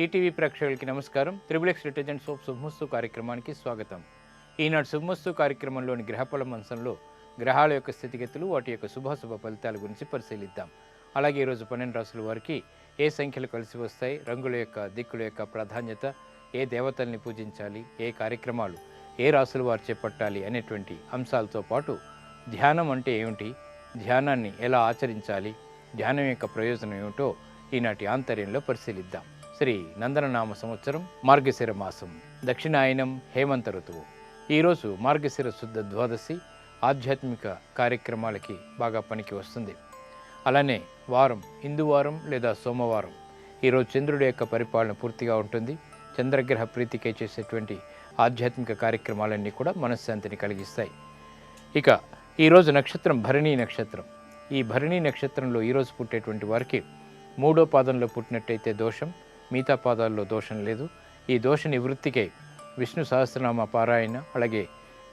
ETV ప్రేక్షకులకి నమస్కారం. Triple detergent soap శుభమస్తు కార్యక్రమానికి స్వాగతం. ఈనాడు శుభమస్తు కార్యక్రమంలోని గ్రహఫల మంచంలో గ్రహాల యొక్క స్థితిగతులు, వాటి యొక్క శుభాశుభ ఫలితాల గురించి పరిశీలిద్దాం. అలాగే ఈరోజు 12 రాసుల వారికి ఏ సంఖ్యలు కలిసి వస్తాయి, రంగుల యొక్క దిక్కుల యొక్క ప్రాధాన్యత, ఏ దేవతల్ని పూజించాలి, ఏ కార్యక్రమాలు ఏ రాసుల వారు చేపట్టాలి అనేటువంటి అంశాలతో పాటు ధ్యానం అంటే ఏమిటి, ధ్యానాన్ని ఎలా ఆచరించాలి, ధ్యానం యొక్క ప్రయోజనం ఏమిటో ఈనాటి ఆంతర్యంలో పరిశీలిద్దాం. శ్రీ నందననామ సంవత్సరం మార్గశిర మాసం, దక్షిణాయనం, హేమంత ఋతువు. ఈరోజు మార్గశిర శుద్ధ ద్వాదశి ఆధ్యాత్మిక కార్యక్రమాలకి బాగా పనికి వస్తుంది. అలానే వారం హిందువారం లేదా సోమవారం. ఈరోజు చంద్రుడి యొక్క పరిపాలన పూర్తిగా ఉంటుంది. చంద్రగ్రహ ప్రీతికే చేసేటువంటి ఆధ్యాత్మిక కార్యక్రమాలన్నీ కూడా మనశ్శాంతిని కలిగిస్తాయి. ఇక ఈరోజు నక్షత్రం భరణీ నక్షత్రం. ఈ భరణీ నక్షత్రంలో ఈరోజు పుట్టేటువంటి వారికి 3వ పాదంలో పుట్టినట్టయితే దోషం, మిగతా పాదాల్లో దోషం లేదు. ఈ దోష నివృత్తికై విష్ణు సహస్రనామ పారాయణ, అలాగే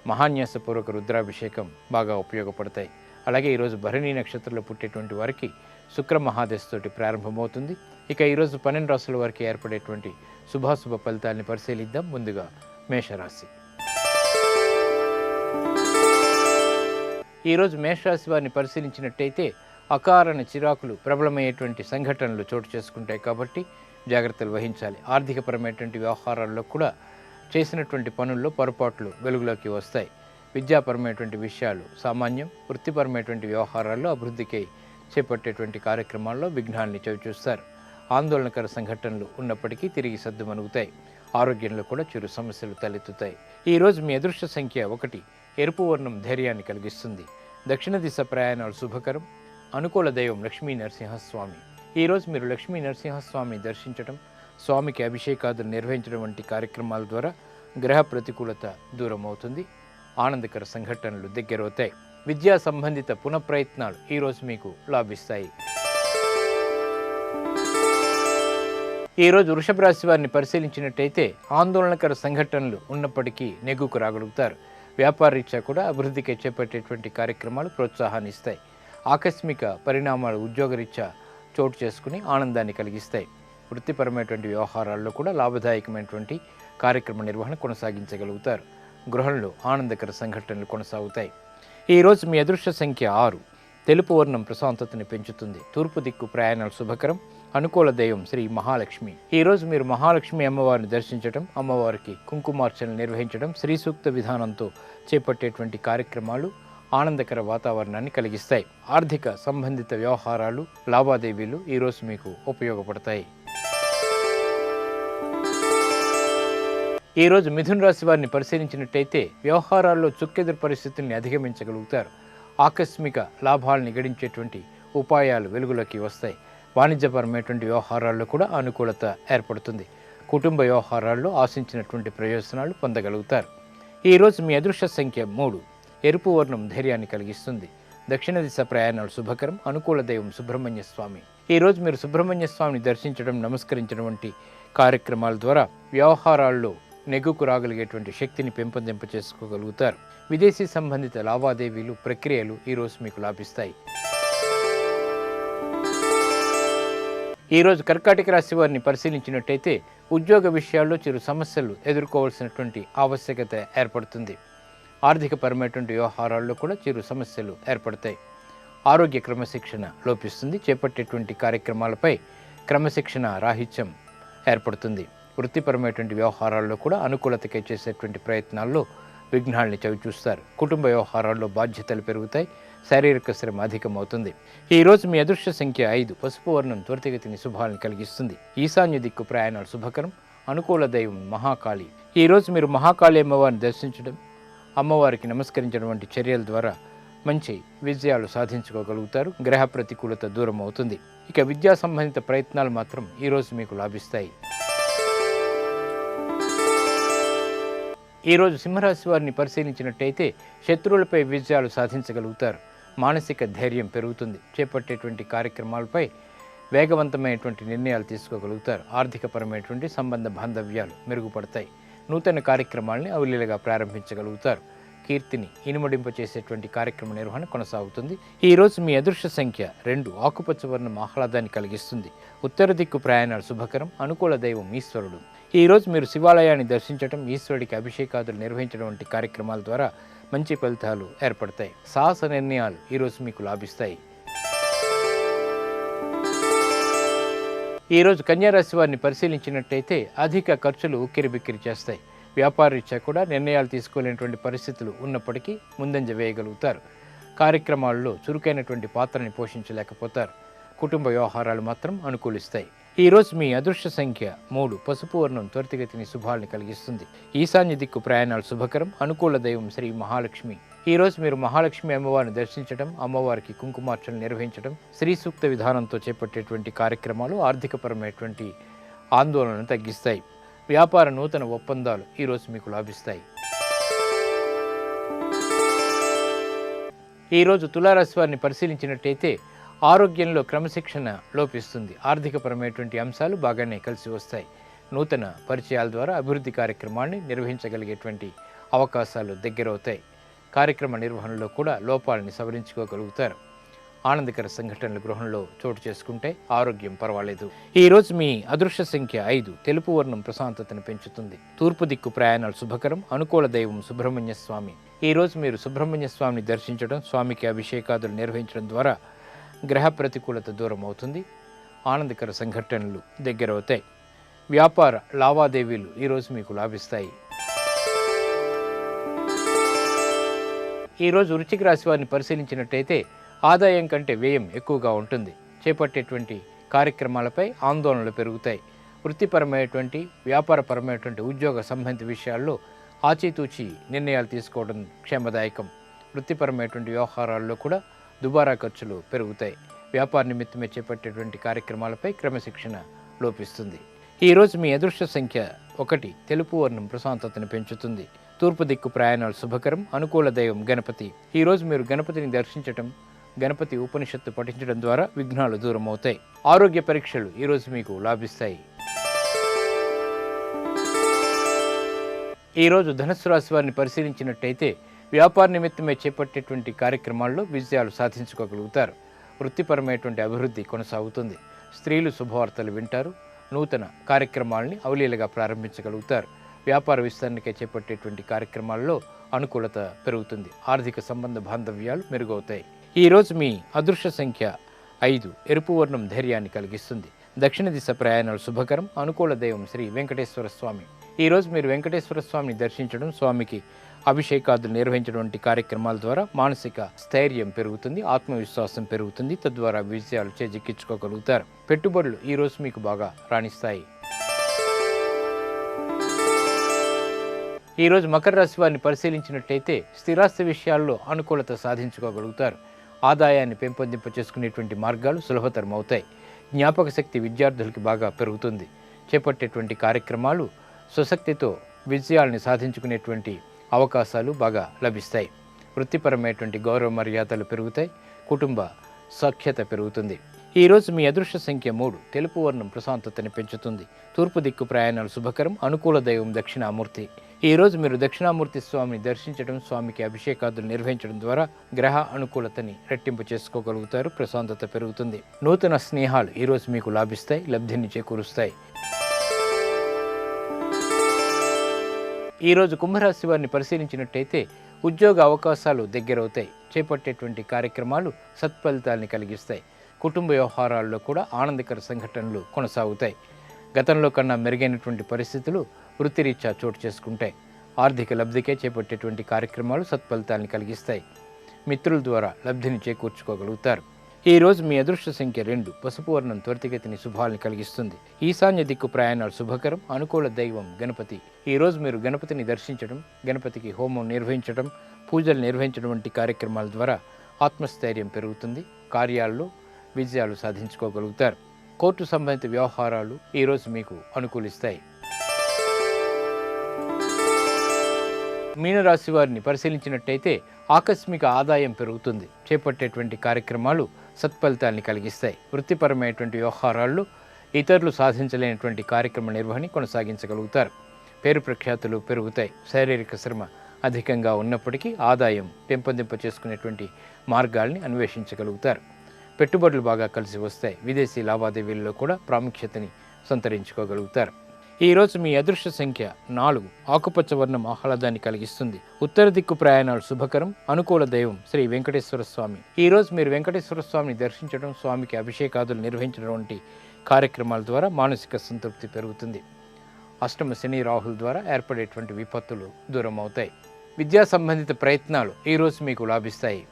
మహాన్యాసపూర్వక రుద్రాభిషేకం బాగా ఉపయోగపడతాయి. అలాగే ఈరోజు భరణీ నక్షత్రంలో పుట్టేటువంటి వారికి శుక్ర మహాదశతోటి ప్రారంభమవుతుంది. ఇక ఈరోజు 12 రాసుల వారికి ఏర్పడేటువంటి శుభాశుభ ఫలితాలని పరిశీలిద్దాం. ముందుగా మేషరాశి. ఈరోజు మేషరాశి వారిని పరిశీలించినట్టయితే అకారణ చిరాకులు ప్రబలమయ్యేటువంటి సంఘటనలు చోటు చేసుకుంటాయి కాబట్టి జాగ్రత్తలు వహించాలి. ఆర్థికపరమైనటువంటి వ్యవహారాల్లో కూడా చేసినటువంటి పనుల్లో పొరపాట్లు వెలుగులోకి వస్తాయి. విద్యాపరమైనటువంటి విషయాలు సామాన్యం, వృత్తిపరమైనటువంటి వ్యవహారాల్లో అభివృద్ధికై చేపట్టేటువంటి కార్యక్రమాల్లో విఘ్నాల్ని చవిచూస్తారు. ఆందోళనకర సంఘటనలు ఉన్నప్పటికీ తిరిగి సద్దుమణుగుతాయి. ఆరోగ్యంలో కూడా చిరు సమస్యలు తలెత్తుతాయి. ఈరోజు మీ అదృష్ట సంఖ్య 1. ఎరుపు వర్ణం ధైర్యాన్ని కలిగిస్తుంది. దక్షిణ దిశ ప్రయాణాలు శుభకరం. అనుకూల దైవం లక్ష్మీ నరసింహస్వామి. ఈరోజు మీరు లక్ష్మీ నరసింహస్వామిని దర్శించడం, స్వామికి అభిషేకాదులు నిర్వహించడం వంటి కార్యక్రమాల ద్వారా గ్రహ ప్రతికూలత దూరం అవుతుంది. ఆనందకర సంఘటనలు దగ్గరవుతాయి. విద్యా సంబంధిత పునఃప్రయత్నాలు ఈరోజు మీకు లాభిస్తాయి. ఈరోజు వృషభ రాశి వారిని పరిశీలించినట్టయితే ఆందోళనకర సంఘటనలు ఉన్నప్పటికీ నెగ్గుకు రాగలుగుతారు. వ్యాపార రీత్యా కూడా అభివృద్ధికి చేపట్టేటువంటి కార్యక్రమాలు ప్రోత్సాహాన్ని ఇస్తాయి. ఆకస్మిక పరిణామాలు ఉద్యోగరీత్యా చోటు చేసుకుని ఆనందాన్ని కలిగిస్తాయి. వృత్తిపరమైనటువంటి వ్యవహారాల్లో కూడా లాభదాయకమైనటువంటి కార్యక్రమ నిర్వహణ కొనసాగించగలుగుతారు. గృహంలో ఆనందకర సంఘటనలు కొనసాగుతాయి. ఈరోజు మీ అదృష్ట సంఖ్య 6. తెలుపు వర్ణం ప్రశాంతతని పెంచుతుంది. తూర్పు దిక్కు ప్రయాణాలు శుభకరం. అనుకూల దైవం శ్రీ మహాలక్ష్మి. ఈరోజు మీరు మహాలక్ష్మి అమ్మవారిని దర్శించడం, అమ్మవారికి కుంకుమార్చనలు నిర్వహించడం, శ్రీ సూక్త విధానంతో చేపట్టేటువంటి కార్యక్రమాలు ఆనందకర వాతావరణాన్ని కలిగిస్తాయి. ఆర్థిక సంబంధిత వ్యవహారాలు, లావాదేవీలు ఈరోజు మీకు ఉపయోగపడతాయి. ఈరోజు మిథున రాశి వారిని పరిశీలించినట్టయితే వ్యవహారాల్లో చుక్కెదురు పరిస్థితుల్ని అధిగమించగలుగుతారు. ఆకస్మిక లాభాలను గడించేటువంటి ఉపాయాలు వెలుగులోకి వస్తాయి. వాణిజ్యపరమైనటువంటి వ్యవహారాల్లో కూడా అనుకూలత ఏర్పడుతుంది. కుటుంబ వ్యవహారాల్లో ఆశించినటువంటి ప్రయోజనాలు పొందగలుగుతారు. ఈరోజు మీ అదృష్ట సంఖ్య 3. ఎరుపు వర్ణం ధైర్యాన్ని కలిగిస్తుంది. దక్షిణ దిశ ప్రయాణాలు శుభకరం. అనుకూల దైవం సుబ్రహ్మణ్య స్వామి. ఈరోజు మీరు సుబ్రహ్మణ్య స్వామిని దర్శించడం, నమస్కరించడం వంటి కార్యక్రమాల ద్వారా వ్యవహారాల్లో నెగ్గుకు రాగలిగేటువంటి శక్తిని పెంపొందింప చేసుకోగలుగుతారు. విదేశీ సంబంధిత లావాదేవీలు, ప్రక్రియలు ఈరోజు మీకు లాభిస్తాయి. ఈరోజు కర్కాటక రాశి వారిని పరిశీలించినట్టయితే ఉద్యోగ విషయాల్లో చిరు సమస్యలు ఎదుర్కోవాల్సినటువంటి ఆవశ్యకత ఏర్పడుతుంది. ఆర్థికపరమైనటువంటి వ్యవహారాల్లో కూడా చిరు సమస్యలు ఏర్పడతాయి. ఆరోగ్య క్రమశిక్షణ లోపిస్తుంది. చేపట్టేటువంటి కార్యక్రమాలపై క్రమశిక్షణ రాహిత్యం ఏర్పడుతుంది. వృత్తిపరమైనటువంటి వ్యవహారాల్లో కూడా అనుకూలతకై చేసేటువంటి ప్రయత్నాల్లో విఘ్నాల్ని చవిచూస్తారు. కుటుంబ వ్యవహారాల్లో బాధ్యతలు పెరుగుతాయి. శారీరక శ్రమ అధికమవుతుంది. ఈరోజు మీ అదృష్ట సంఖ్య 5. పసుపు వర్ణం త్వరితగతిని శుభాలను కలిగిస్తుంది. ఈశాన్య దిక్కు ప్రయాణాలు శుభకరం. అనుకూల దైవం మహాకాళి. ఈరోజు మీరు మహాకాళి అమ్మవారిని దర్శించడం, అమ్మవారికి నమస్కరించడం వంటి చర్యల ద్వారా మంచి విజయాలు సాధించుకోగలుగుతారు. గ్రహ ప్రతికూలత దూరం అవుతుంది. ఇక విద్యా సంబంధిత ప్రయత్నాలు మాత్రం ఈరోజు మీకు లాభిస్తాయి. ఈరోజు సింహరాశి వారిని పరిశీలించినట్టయితే శత్రువులపై విజయాలు సాధించగలుగుతారు. మానసిక ధైర్యం పెరుగుతుంది. చేపట్టేటువంటి కార్యక్రమాలపై వేగవంతమైనటువంటి నిర్ణయాలు తీసుకోగలుగుతారు. ఆర్థికపరమైనటువంటి సంబంధ బాంధవ్యాలు మెరుగుపడతాయి. నూతన కార్యక్రమాలని అవలీలగా ప్రారంభించగలుగుతారు. కీర్తిని ఇనుమడింపచేసేటువంటి కార్యక్రమ నిర్వహణ కొనసాగుతుంది. ఈరోజు మీ అదృష్ట సంఖ్య 2, ఆకుపచ్చ వర్ణం ఆహ్లాదాన్ని కలిగిస్తుంది. ఉత్తర దిక్కు ప్రయాణాలు శుభకరం, అనుకూల దైవం ఈశ్వరుడు. ఈరోజు మీరు శివాలయాన్ని దర్శించడం, ఈశ్వరుడికి అభిషేకాదులు నిర్వహించడం వంటి కార్యక్రమాల ద్వారా మంచి ఫలితాలు ఏర్పడతాయి. సాహస నిర్ణయాలు ఈరోజు మీకు లాభిస్తాయి. ఈరోజు కన్యారాశి వారిని పరిశీలించినట్టయితే అధిక ఖర్చులు ఉక్కిరిబిక్కిరి చేస్తాయి. వ్యాపార రీత్యా కూడా నిర్ణయాలు తీసుకోలేనటువంటి పరిస్థితులు ఉన్నప్పటికీ ముందంజ వేయగలుగుతారు. కార్యక్రమాల్లో చురుకైనటువంటి పాత్రని పోషించలేకపోతారు. కుటుంబ వ్యవహారాలు మాత్రం అనుకూలిస్తాయి. ఈరోజు మీ అదృష్ట సంఖ్య 3, పసుపు వర్ణం త్వరితగతిని శుభాల్ని కలిగిస్తుంది. ఈశాన్య దిక్కు ప్రయాణాలు శుభకరం, అనుకూల దైవం శ్రీ మహాలక్ష్మి. ఈరోజు మీరు మహాలక్ష్మి అమ్మవారిని దర్శించడం, అమ్మవారికి కుంకుమార్చన నిర్వహించడం, శ్రీ సూక్త విధానంతో చేపట్టేటువంటి కార్యక్రమాలు ఆర్థికపరమైనటువంటి ఆందోళనను తగ్గిస్తాయి. వ్యాపార నూతన ఒప్పందాలు ఈరోజు మీకు లాభిస్తాయి. ఈరోజు తులారాశి వారిని పరిశీలించినట్టయితే ఆరోగ్యంలో క్రమశిక్షణ లోపిస్తుంది. ఆర్థికపరమైనటువంటి అంశాలు బాగానే కలిసి వస్తాయి. నూతన పరిచయాల ద్వారా అభివృద్ధి కార్యక్రమాన్ని నిర్వహించగలిగేటువంటి అవకాశాలు దగ్గరవుతాయి. కార్యక్రమ నిర్వహణలో కూడా లోపాలని సవరించుకోగలుగుతారు. ఆనందకర సంఘటనలు గృహంలో చోటు చేసుకుంటే ఆరోగ్యం పర్వాలేదు. ఈరోజు మీ అదృష్ట సంఖ్య 5, తెలుపు వర్ణం ప్రశాంతతను పెంచుతుంది. తూర్పు దిక్కు ప్రయాణాలు శుభకరం, అనుకూల దైవం సుబ్రహ్మణ్య స్వామి. ఈరోజు మీరు సుబ్రహ్మణ్య స్వామిని దర్శించడం, స్వామికి అభిషేకాదులు నిర్వహించడం ద్వారా గ్రహ ప్రతికూలత దూరం అవుతుంది. ఆనందకర సంఘటనలు దగ్గరవుతాయి. వ్యాపార లావాదేవీలు ఈరోజు మీకు లాభిస్తాయి. ఈరోజు వృశ్చిక రాశి వారిని పరిశీలించినట్టయితే ఆదాయం కంటే వ్యయం ఎక్కువగా ఉంటుంది. చేపట్టేటువంటి కార్యక్రమాలపై ఆందోళనలు పెరుగుతాయి. వృత్తిపరమైనటువంటి, వ్యాపారపరమైనటువంటి, ఉద్యోగ సంబంధిత విషయాల్లో ఆచితూచి నిర్ణయాలు తీసుకోవడం క్షేమదాయకం. వృత్తిపరమైనటువంటి వ్యవహారాల్లో కూడా దుబారా ఖర్చులు పెరుగుతాయి. వ్యాపార నిమిత్తమే చేపట్టేటువంటి కార్యక్రమాలపై క్రమశిక్షణ లోపిస్తుంది. ఈరోజు మీ అదృష్ట సంఖ్య 1, తెలుపు వర్ణం ప్రశాంతతను పెంచుతుంది. తూర్పు దిక్కు ప్రయాణాలు శుభకరం, అనుకూల దైవం గణపతి. ఈరోజు మీరు గణపతిని దర్శించటం, గణపతి ఉపనిషత్తు పఠించడం ద్వారా విఘ్నాలు దూరం అవుతాయి. ఆరోగ్య పరీక్షలు ఈరోజు మీకు లాభిస్తాయి. ఈరోజు ధనుస్సు రాశి వారిని పరిశీలించినట్టయితే వ్యాపార నిమిత్తమే చేపట్టేటువంటి కార్యక్రమాల్లో విజయాలు సాధించుకోగలుగుతారు. వృత్తిపరమైనటువంటి అభివృద్ధి కొనసాగుతుంది. స్త్రీలు శుభవార్తలు వింటారు. నూతన కార్యక్రమాలని అవలీలగా ప్రారంభించగలుగుతారు. వ్యాపార విస్తరణకై చేపట్టేటువంటి కార్యక్రమాల్లో అనుకూలత పెరుగుతుంది. ఆర్థిక సంబంధ బాంధవ్యాలు మెరుగవుతాయి. ఈరోజు మీ అదృష్ట సంఖ్య 5, ఎరుపు వర్ణం ధైర్యాన్ని కలిగిస్తుంది. దక్షిణ దిశ ప్రయాణాలు శుభకరం, అనుకూల దైవం శ్రీ వెంకటేశ్వర స్వామి. ఈరోజు మీరు వెంకటేశ్వర స్వామిని దర్శించడం, స్వామికి అభిషేకాదులు నిర్వహించడం వంటి కార్యక్రమాల ద్వారా మానసిక స్థైర్యం పెరుగుతుంది, ఆత్మవిశ్వాసం పెరుగుతుంది. తద్వారా విజయాలు చేజిక్కించుకోగలుగుతారు. పెట్టుబడులు ఈరోజు మీకు బాగా రాణిస్తాయి. ఈరోజు మకర రాశి వారిని పరిశీలించినట్టయితే స్థిరాస్తి విషయాల్లో అనుకూలత సాధించుకోగలుగుతారు. ఆదాయాన్ని పెంపొందింప చేసుకునేటువంటి మార్గాలు సులభతరం అవుతాయి. జ్ఞాపక శక్తి విద్యార్థులకి బాగా పెరుగుతుంది. చేపట్టేటువంటి కార్యక్రమాలు స్వశక్తితో విజయాల్ని సాధించుకునేటువంటి అవకాశాలు బాగా లభిస్తాయి. వృత్తిపరమైనటువంటి గౌరవ మర్యాదలు పెరుగుతాయి. కుటుంబ సఖ్యత పెరుగుతుంది. ఈరోజు మీ అదృష్ట సంఖ్య 3, తెలుపు వర్ణం ప్రశాంతతని పెంచుతుంది. తూర్పు దిక్కు ప్రయాణాలు శుభకరం, అనుకూల దైవం దక్షిణామూర్తి. ఈరోజు మీరు దక్షిణామూర్తి స్వామిని దర్శించడం, స్వామికి అభిషేకాదులు నిర్వహించడం ద్వారా గ్రహ అనుకూలతని రెట్టింపు చేసుకోగలుగుతారు. ప్రశాంతత పెరుగుతుంది. నూతన స్నేహాలు ఈరోజు మీకు లాభిస్తాయి, లబ్ధిని చేకూరుస్తాయి. ఈరోజు కుంభరాశి వారిని పరిశీలించినట్టయితే ఉద్యోగ అవకాశాలు దగ్గరవుతాయి. చేపట్టేటువంటి కార్యక్రమాలు సత్ఫలితాల్ని కలిగిస్తాయి. కుటుంబ వ్యవహారాల్లో కూడా ఆనందకర సంఘటనలు కొనసాగుతాయి. గతంలో కన్నా మెరుగైనటువంటి పరిస్థితులు వృత్తిరీత్యా చోటు చేసుకుంటాయి. ఆర్థిక లబ్ధికే చేపట్టేటువంటి కార్యక్రమాలు సత్ఫలితాన్ని కలిగిస్తాయి. మిత్రుల ద్వారా లబ్ధిని చేకూర్చుకోగలుగుతారు. ఈరోజు మీ అదృష్ట సంఖ్య 2, పసుపు వర్ణం త్వరితగతిని శుభాల్ని కలిగిస్తుంది. ఈశాన్య దిక్కు ప్రయాణాలు శుభకరం, అనుకూల దైవం గణపతి. ఈరోజు మీరు గణపతిని దర్శించడం, గణపతికి హోమం నిర్వహించడం, పూజలు నిర్వహించడం వంటి కార్యక్రమాల ద్వారా ఆత్మస్థైర్యం పెరుగుతుంది. కార్యాల్లో విజయాలు సాధించుకోగలుగుతారు. కోర్టు సంబంధిత వ్యవహారాలు ఈరోజు మీకు అనుకూలిస్తాయి. మీనరాశి వారిని పరిశీలించినట్టయితే ఆకస్మిక ఆదాయం పెరుగుతుంది. చేపట్టేటువంటి కార్యక్రమాలు సత్ఫలితాన్ని కలిగిస్తాయి. వృత్తిపరమైనటువంటి వ్యవహారాల్లో ఇతరులు సాధించలేనటువంటి కార్యక్రమ నిర్వహణ కొనసాగించగలుగుతారు. పేరు ప్రఖ్యాతులు పెరుగుతాయి. శారీరక శ్రమ అధికంగా ఉన్నప్పటికీ ఆదాయం పెంపొందింప చేసుకునేటువంటి మార్గాల్ని అన్వేషించగలుగుతారు. పెట్టుబడులు బాగా కలిసి వస్తాయి. విదేశీ లావాదేవీల్లో కూడా ప్రాముఖ్యతని సంతరించుకోగలుగుతారు. ఈరోజు మీ అదృష్ట సంఖ్య 4. ఆకుపచ్చ వర్ణం ఆహ్లాదాన్ని కలిగిస్తుంది. ఉత్తర దిక్కు ప్రయాణాలు శుభకరం. అనుకూల దైవం శ్రీ వెంకటేశ్వర స్వామి. ఈరోజు మీరు వెంకటేశ్వర స్వామిని దర్శించడం, స్వామికి అభిషేకాదులు నిర్వహించడం వంటి కార్యక్రమాల ద్వారా మానసిక సంతృప్తి పెరుగుతుంది. అష్టమ శని రాహుల ద్వారా ఏర్పడేటువంటి విపత్తులు దూరం అవుతాయి. విద్యా సంబంధిత ప్రయత్నాలు ఈరోజు మీకు లాభిస్తాయి.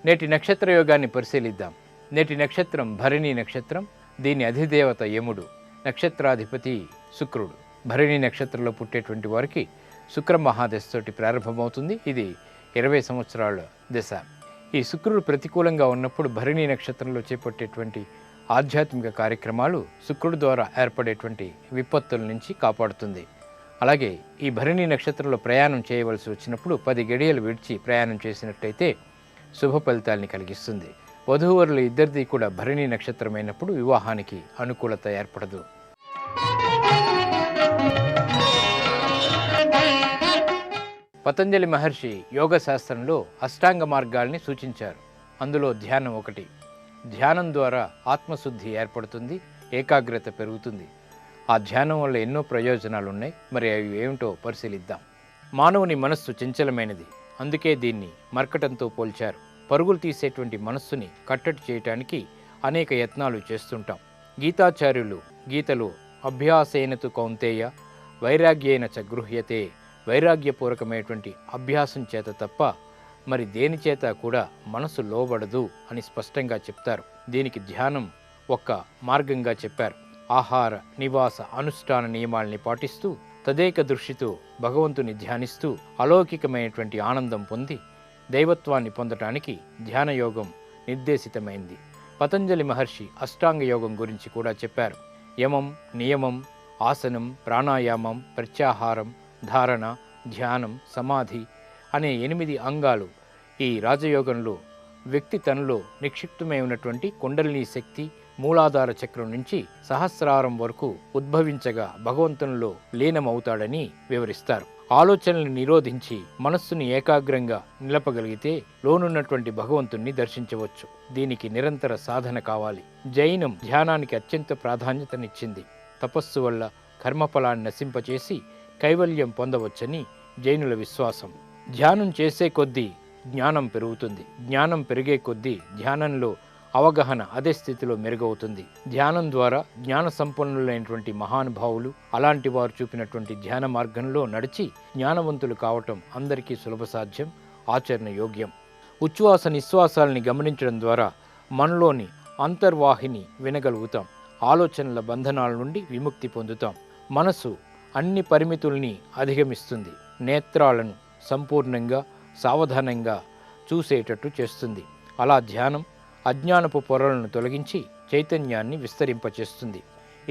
నేటి నక్షత్ర యోగాన్ని పరిశీలిద్దాం. నేటి నక్షత్రం భరణి నక్షత్రం. దీని అధిదేవత యముడు, నక్షత్రాధిపతి శుక్రుడు. భరణి నక్షత్రంలో పుట్టేటువంటి వారికి శుక్ర మహాదశతోటి ప్రారంభమవుతుంది. ఇది 20 సంవత్సరాల దశ. ఈ శుక్రుడు ప్రతికూలంగా ఉన్నప్పుడు భరణి నక్షత్రంలో చేపట్టేటువంటి ఆధ్యాత్మిక కార్యక్రమాలు శుక్రుడు ద్వారా ఏర్పడేటువంటి విపత్తుల నుంచి కాపాడుతుంది. అలాగే ఈ భరణి నక్షత్రంలో ప్రయాణం చేయవలసి వచ్చినప్పుడు 10 గడియలు విడిచి ప్రయాణం చేసినట్టయితే శుభ ఫలితాల్ని కలిగిస్తుంది. వధూవరులు ఇద్దరిది కూడా భరణి నక్షత్రమైనప్పుడు వివాహానికి అనుకూలత ఏర్పడదు. పతంజలి మహర్షి యోగ శాస్త్రంలో అష్టాంగ మార్గాల్ని సూచించారు. అందులో ధ్యానం ఒకటి. ధ్యానం ద్వారా ఆత్మశుద్ధి ఏర్పడుతుంది, ఏకాగ్రత పెరుగుతుంది. ఆ ధ్యానం వల్ల ఎన్నో ప్రయోజనాలు ఉన్నాయి. మరి అవి ఏమిటో పరిశీలిద్దాం. మానవుని మనస్సు చంచలమైనది. అందుకే దీన్ని మర్కటంతో పోల్చారు. పరుగులు తీసేటువంటి మనస్సుని కట్టడి చేయటానికి అనేక యత్నాలు చేస్తుంటాం. గీతాచార్యులు గీతలో అభ్యాసేనతు కౌంతేయ వైరాగ్యేన చ గృహ్యతే, వైరాగ్యపూర్వకమైనటువంటి అభ్యాసం చేత తప్ప మరి దేని చేత కూడా మనసు లోబడదు అని స్పష్టంగా చెప్తారు. దీనికి ధ్యానం ఒక్క మార్గంగా చెప్పారు. ఆహార నివాస అనుష్ఠాన నియమాల్ని పాటిస్తూ తదేక దృష్టితో భగవంతుని ధ్యానిస్తూ అలౌకికమైనటువంటి ఆనందం పొంది దైవత్వాన్ని పొందటానికి ధ్యానయోగం నిర్దేశితమైంది. పతంజలి మహర్షి అష్టాంగ యోగం గురించి కూడా చెప్పారు. యమం, నియమం, ఆసనం, ప్రాణాయామం, ప్రత్యాహారం, ధారణ, ధ్యానం, సమాధి అనే 8 అంగాలు ఈ రాజయోగంలో వ్యక్తి తనలో నిక్షిప్తమై ఉన్నటువంటి కుండలిని శక్తి మూలాధార చక్రం నుంచి సహస్రారం వరకు ఉద్భవించగా భగవంతునిలో లీనమవుతాడని వివరిస్తారు. ఆలోచనల్ని నిరోధించి మనస్సుని ఏకాగ్రంగా నిలపగలిగితే లోనున్నటువంటి భగవంతుణ్ణి దర్శించవచ్చు. దీనికి నిరంతర సాధన కావాలి. జైనం ధ్యానానికి అత్యంత ప్రాధాన్యతనిచ్చింది. తపస్సు వల్ల కర్మఫలాన్ని నశింపచేసి కైవల్యం పొందవచ్చని జైనుల విశ్వాసం. ధ్యానం చేసే కొద్దీ జ్ఞానం పెరుగుతుంది. జ్ఞానం పెరిగే కొద్దీ ధ్యానంలో అవగాహన అదే స్థితిలో మెరుగవుతుంది. ధ్యానం ద్వారా జ్ఞాన సంపన్నులైనటువంటి మహానుభావులు అలాంటి వారు చూపినటువంటి ధ్యాన మార్గంలో నడిచి జ్ఞానవంతులు కావటం అందరికీ సులభ సాధ్యం, ఆచరణ యోగ్యం. ఉచ్ఛ్వాస నిశ్వాసాలని గమనించడం ద్వారా మనలోని అంతర్వాహిని వినగలుగుతాం. ఆలోచనల బంధనాల నుండి విముక్తి పొందుతాం. మనసు అన్ని పరిమితుల్ని అధిగమిస్తుంది. నేత్రాలను సంపూర్ణంగా సావధానంగా చూసేటట్టు చేస్తుంది. అలా ధ్యానం అజ్ఞానపు పొరలను తొలగించి చైతన్యాన్ని విస్తరింపచేస్తుంది.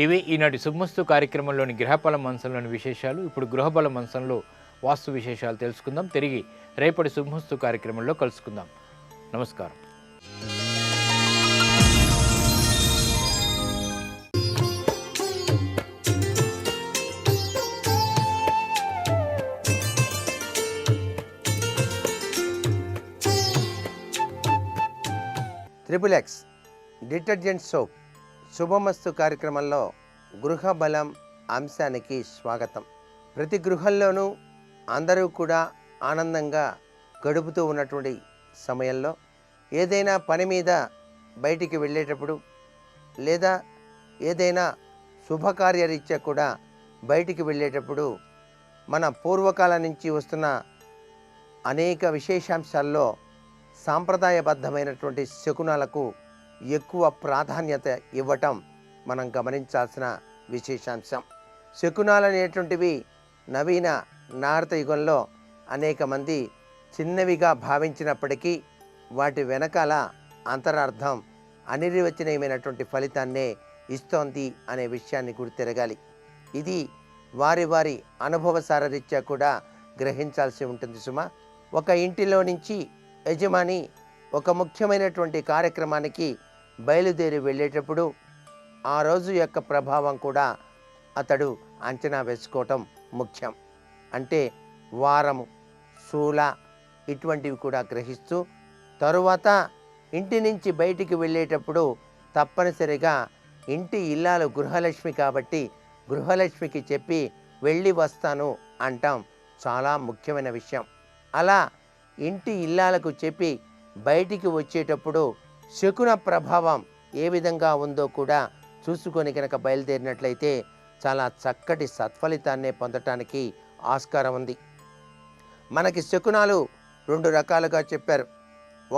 ఇవి ఈనాటి శుభమస్తు కార్యక్రమంలోని గ్రహబల మంచంలోని విశేషాలు. ఇప్పుడు గృహబల మంచంలో వాస్తు విశేషాలు తెలుసుకుందాం. తిరిగి రేపటి శుభమస్తు కార్యక్రమంలో కలుసుకుందాం. నమస్కారం. XXX డిటర్జెంట్ సోప్ శుభమస్తు కార్యక్రమంలో గృహ బలం అంశానికి స్వాగతం. ప్రతి గృహంలోనూ అందరూ కూడా ఆనందంగా గడుపుతూ ఉన్నటువంటి సమయంలో ఏదైనా పని మీద బయటికి వెళ్ళేటప్పుడు లేదా ఏదైనా శుభకార్యరీత్యా కూడా బయటికి వెళ్ళేటప్పుడు మన పూర్వకాలం నుంచి వస్తున్న అనేక విశేషాంశాల్లో సాంప్రదాయబద్ధమైనటువంటి శకునాలకు ఎక్కువ ప్రాధాన్యత ఇవ్వటం మనం గమనించాల్సిన విశేషాంశం. శకునాలు అనేటువంటివి నవీన నారత యుగంలో అనేక మంది చిన్నవిగా భావించినప్పటికీ వాటి వెనకాల అంతరార్థం అనిర్వచనీయమైనటువంటి ఫలితాన్నే ఇస్తోంది అనే విషయాన్ని గుర్తెరగాలి. ఇది వారి వారి అనుభవసారరీత్యా కూడా గ్రహించాల్సి ఉంటుంది సుమా. ఒక ఇంటిలో నుంచి యజమాని ఒక ముఖ్యమైనటువంటి కార్యక్రమానికి బయలుదేరి వెళ్ళేటప్పుడు ఆ రోజు యొక్క ప్రభావం కూడా అతడు అంచనా వేసుకోవటం ముఖ్యం. అంటే వారము, శూల ఇటువంటివి కూడా గ్రహిస్తూ తరువాత ఇంటి నుంచి బయటికి వెళ్ళేటప్పుడు తప్పనిసరిగా ఇంటి ఇల్లాలు గృహలక్ష్మి కాబట్టి గృహలక్ష్మికి చెప్పి వెళ్ళి వస్తాను అంటాం, చాలా ముఖ్యమైన విషయం. అలా ఇంటి ఇల్లాలకు చెప్పి బయటికి వచ్చేటప్పుడు శకున ప్రభావం ఏ విధంగా ఉందో కూడా చూసుకొని కనుక బయలుదేరినట్లయితే చాలా చక్కటి సత్ఫలితాన్నే పొందటానికి ఆస్కారం ఉంది. మనకి శకునాలు 2 రకాలుగా చెప్పారు.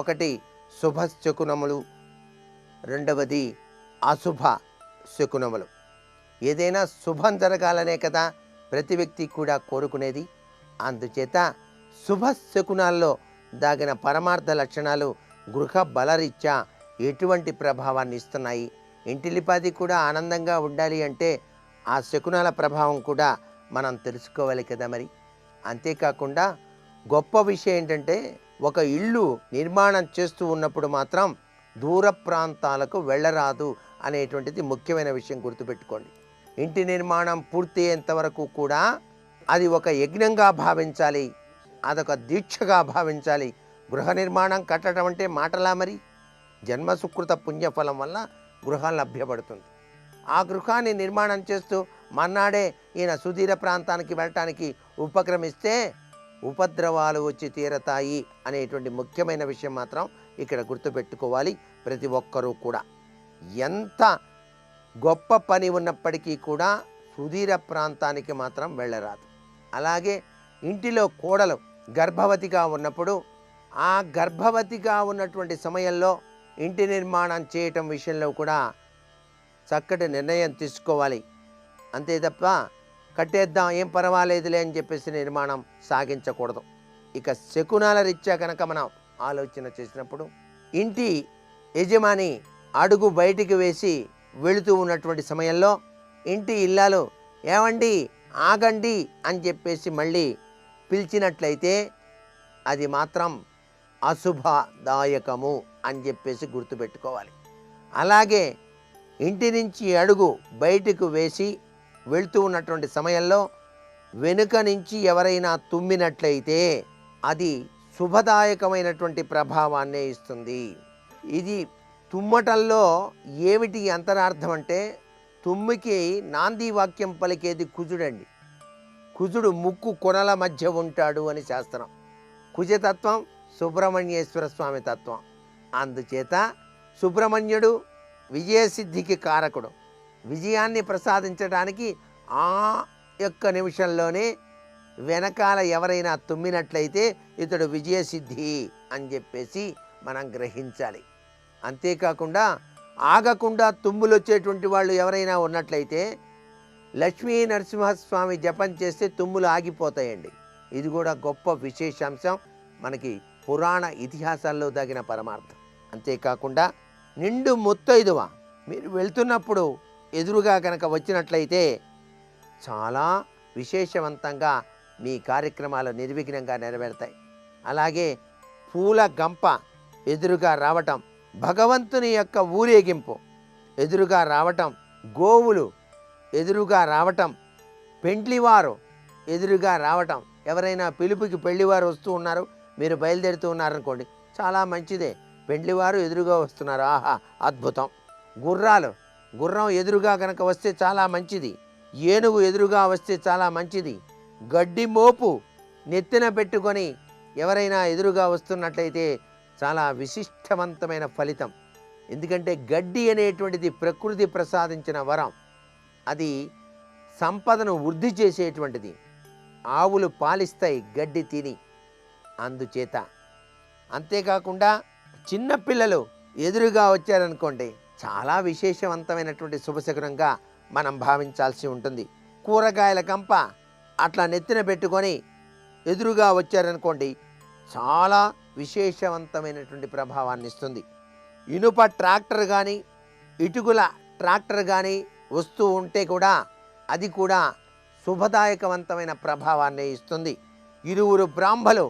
ఒకటి శుభ శకునములు, రెండవది అశుభ శకునములు. ఏదైనా శుభం జరగాలనే కదా ప్రతి వ్యక్తి కూడా కోరుకునేది. అందుచేత శుభ శకునాల్లో దాగిన పరమార్థ లక్షణాలు గృహ బలరీత్యా ఎటువంటి ప్రభావాన్ని ఇస్తున్నాయి, ఇంటిలిపాది కూడా ఆనందంగా ఉండాలి అంటే ఆ శకునాల ప్రభావం కూడా మనం తెలుసుకోవాలి కదా మరి. అంతేకాకుండా గొప్ప విషయం ఏంటంటే ఒక ఇల్లు నిర్మాణం చేస్తూ ఉన్నప్పుడు మాత్రం దూర ప్రాంతాలకు వెళ్ళరాదు అనేటువంటిది ముఖ్యమైన విషయం, గుర్తుపెట్టుకోండి. ఇంటి నిర్మాణం పూర్తి అయ్యేంత వరకు కూడా అది ఒక యజ్ఞంగా భావించాలి, అదొక దీక్షగా భావించాలి. గృహ నిర్మాణం కట్టడం అంటే మాటలా మరి? జన్మ సుకృత పుణ్యఫలం వల్ల గృహం లభ్యపడుతుంది. ఆ గృహాన్ని నిర్మాణం చేస్తూ మన్నాడే ఈయన సుదీర ప్రాంతానికి వెళ్ళటానికి ఉపక్రమిస్తే ఉపద్రవాలు వచ్చి తీరతాయి అనేటువంటి ముఖ్యమైన విషయం మాత్రం ఇక్కడ గుర్తుపెట్టుకోవాలి ప్రతి ఒక్కరూ కూడా. ఎంత గొప్ప పని ఉన్నప్పటికీ కూడా సుదీర ప్రాంతానికి మాత్రం వెళ్ళరాదు. అలాగే ఇంటిలో కోడలు గర్భవతిగా ఉన్నప్పుడు ఆ గర్భవతిగా ఉన్నటువంటి సమయంలో ఇంటి నిర్మాణం చేయటం విషయంలో కూడా చక్కటి నిర్ణయం తీసుకోవాలి. అంతే తప్ప కట్టేద్దాం ఏం పర్వాలేదులే అని చెప్పేసి నిర్మాణం సాగించకూడదు. ఇక శకునాల రీత్యా కనుక మనం ఆలోచన చేసినప్పుడు ఇంటి యజమాని అడుగు బయటికి వేసి వెళుతూ ఉన్నటువంటి సమయంలో ఇంటి ఇల్లాలు ఏమండి ఆగండి అని చెప్పేసి మళ్ళీ పిలిచినట్లయితే అది మాత్రం అశుభదాయకము అని చెప్పేసి గుర్తుపెట్టుకోవాలి. అలాగే ఇంటి నుంచి అడుగు బయటకు వేసి వెళ్తూ ఉన్నటువంటి సమయంలో వెనుక నుంచి ఎవరైనా తుమ్మినట్లయితే అది శుభదాయకమైనటువంటి ప్రభావాన్నే ఇస్తుంది. ఇది తుమ్మటంలో ఏమిటి అంతరార్థం అంటే తుమ్మికి నాంది వాక్యం పలికేది కుజుడండి. కుజుడు ముక్కు కొనల మధ్య ఉంటాడు అని శాస్త్రం. కుజతత్వం సుబ్రహ్మణ్యేశ్వర స్వామి తత్వం. అందుచేత సుబ్రహ్మణ్యుడు విజయసిద్ధికి కారకుడు. విజయాన్ని ప్రసాదించడానికి ఆ యొక్క నిమిషంలోనే వెనకాల ఎవరైనా తుమ్మినట్లయితే ఇతడు విజయసిద్ధి అని చెప్పేసి మనం గ్రహించాలి. అంతేకాకుండా ఆగకుండా తుమ్ములు వచ్చేటువంటి వాళ్ళు ఎవరైనా ఉన్నట్లయితే లక్ష్మీ నరసింహస్వామి జపం చేస్తే తుమ్ములు ఆగిపోతాయండి. ఇది కూడా గొప్ప విశేషాంశం, మనకి పురాణ ఇతిహాసాల్లో తగిన పరమార్థం. అంతేకాకుండా నిండు ముత్తైదువ మీరు వెళ్తున్నప్పుడు ఎదురుగా కనుక వచ్చినట్లయితే చాలా విశేషవంతంగా మీ కార్యక్రమాలు నిర్విఘ్నంగా నెరవేరుతాయి. అలాగే పూల గంప ఎదురుగా రావటం, భగవంతుని యొక్క ఊరేగింపు ఎదురుగా రావటం, గోవులు ఎదురుగా రావటం, పెండ్లివారు ఎదురుగా రావటం. ఎవరైనా పిలుపుకి పెళ్లివారు వస్తూ ఉన్నారు, మీరు బయలుదేరుతూ ఉన్నారనుకోండి, చాలా మంచిదే. పెండ్లివారు ఎదురుగా వస్తున్నారు, ఆహా అద్భుతం. గుర్రం ఎదురుగా కనుక వస్తే చాలా మంచిది. ఏనుగు ఎదురుగా వస్తే చాలా మంచిది. గడ్డి మోపు నెత్తిన పెట్టుకొని ఎవరైనా ఎదురుగా వస్తున్నట్లయితే చాలా విశిష్టవంతమైన ఫలితం. ఎందుకంటే గడ్డి అనేటువంటిది ప్రకృతి ప్రసాదించిన వరం, అది సంపదను వృద్ధి చేసేటువంటిది. ఆవులు పాలిస్తాయి గడ్డి తిని. అందుచేత అంతేకాకుండా చిన్నపిల్లలు ఎదురుగా వచ్చారనుకోండి, చాలా విశేషవంతమైనటువంటి శుభశకునంగా మనం భావించాల్సి ఉంటుంది. కూరగాయల కంప అట్లా నెత్తిన పెట్టుకొని ఎదురుగా వచ్చారనుకోండి, చాలా విశేషవంతమైనటువంటి ప్రభావాన్ని ఇస్తుంది. ఇనుప ట్రాక్టర్ కానీ ఇటుకల ట్రాక్టర్ కానీ వస్తూ ఉంటే కూడా అది కూడా శుభదాయకవంతమైన ప్రభావాన్ని ఇస్తుంది. ఇరువురు బ్రాహ్మలు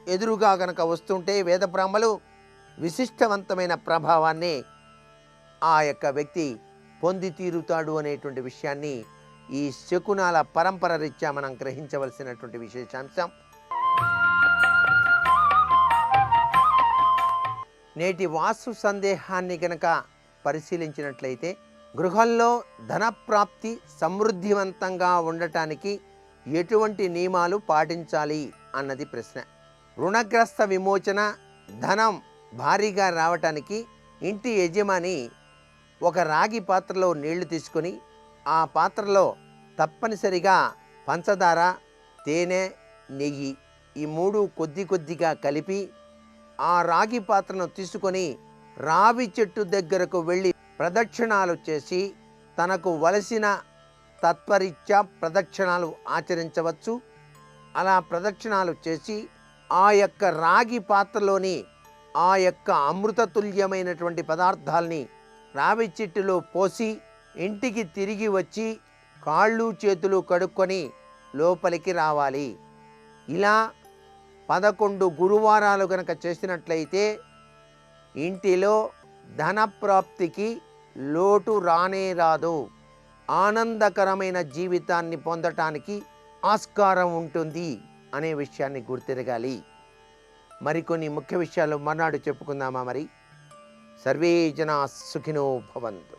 ఎదురుగా కనుక వస్తుంటే వేద బ్రాహ్మలు విశిష్టవంతమైన ప్రభావాన్ని ఆ యొక్క వ్యక్తి పొంది తీరుతాడు అనేటువంటి విషయాన్ని ఈ శకునాల పరంపర రీత్యా మనం గ్రహించవలసినటువంటి విశేషాంశం. నేటి వాస్తు సందేహాన్ని గనక పరిశీలించినట్లయితే గృహంలో ధనప్రాప్తి సమృద్ధివంతంగా ఉండటానికి ఎటువంటి నియమాలు పాటించాలి అన్నది ప్రశ్న. రుణగ్రస్త విమోచన, ధనం భారీగా రావటానికి ఇంటి యజమాని ఒక రాగి పాత్రలో నీళ్లు తీసుకొని ఆ పాత్రలో తప్పనిసరిగా పంచదార, తేనె, నెయ్యి ఈ మూడు కొద్ది కొద్దిగా కలిపి ఆ రాగి పాత్రను తీసుకొని రావి చెట్టు దగ్గరకు వెళ్ళి ప్రదక్షిణాలు చేసి తనకు వలసిన తత్వరీత్యా ప్రదక్షిణాలు ఆచరించవచ్చు. అలా ప్రదక్షిణాలు చేసి ఆ యొక్క రాగి పాత్రలోని ఆ యొక్క అమృతతుల్యమైనటువంటి పదార్థాల్ని రావి చెట్టులో పోసి ఇంటికి తిరిగి వచ్చి కాళ్ళు చేతులు కడుక్కొని లోపలికి రావాలి. ఇలా 11 గురువారాలు కనుక చేసినట్లయితే ఇంటిలో ధనప్రాప్తికి లోటు రానే రాదు. ఆనందకరమైన జీవితాన్ని పొందటానికి ఆస్కారం ఉంటుంది అనే విషయాన్ని గుర్తిరగాలి. మరికొన్ని ముఖ్య విషయాలు మర్నాడు చెప్పుకుందామా? మరి సర్వే జనా సుఖినో భవంతు.